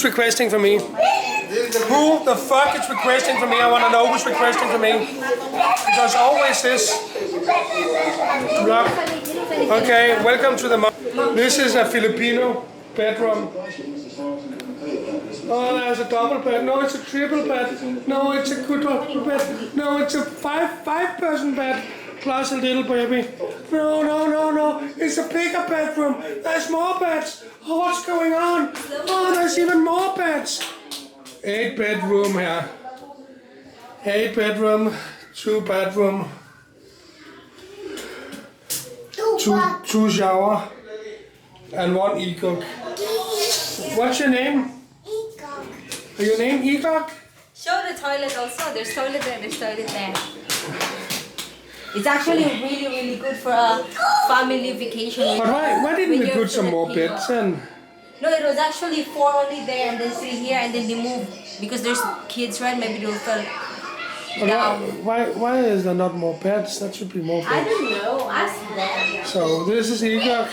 requesting for me? Who the fuck is requesting for me? I want to know who's requesting for me. Because always this. Block. Okay, welcome to the. This is a Filipino bedroom. Oh, there's a double bed. No, it's a triple bed. No, it's a quadruple bed. No, it's a five-person bed plus a little baby. No. It's a bigger bedroom. There's more beds. Oh, what's going on? Oh, there's even more beds. 8 bedroom here. 8 bedroom, 2 bedroom, two shower, and 1 e-cook. What's your name? Are your name Ecock? Show the toilet also. There's toilet there, there's toilet there. It's actually really good for a family vacation. But why didn't we put some more beds in? No, it was actually 4 only there and then 3 here and then they moved. Because there's kids, right? Maybe they'll fall down. Why is there not more beds? That should be more beds. I don't know. Ask them. So this is Ecock.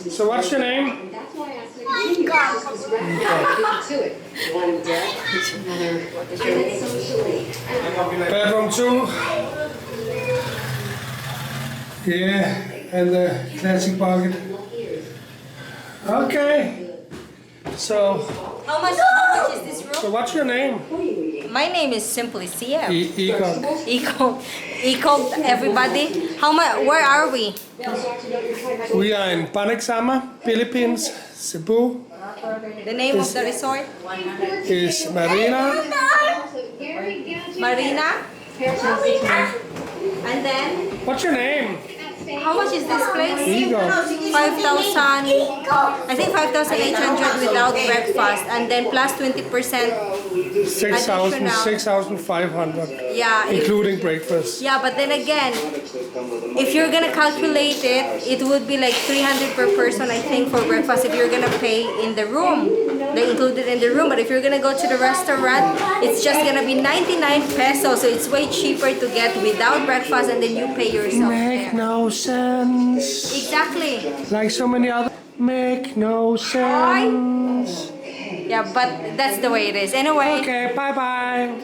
So what's your name? Bedroom 2. Yeah, and the classic bucket. Okay. So How much is this room? what's your name? My name is simply CM. Ecock. Eco, everybody. How much? Where are we? We are in Panagsama, Philippines, Cebu. The name of the resort? Is Marina. Marina. And then, What's your name? how much is this place? Ecock. 5,000. I think 5,800 without breakfast, and then plus 20%. 6,500. Yeah. Including breakfast. Yeah, but then again, if you're gonna calculate it, it would be like 300 per person, I think, for breakfast if you're gonna pay in the room. They included in the room, but if you're gonna go to the restaurant, it's just gonna be 99 pesos, so it's way cheaper to get without breakfast and then you pay yourself Make there. no sense. Exactly. Like so many other. Make no sense. Yeah, but that's the way it is. Anyway. Okay, bye bye.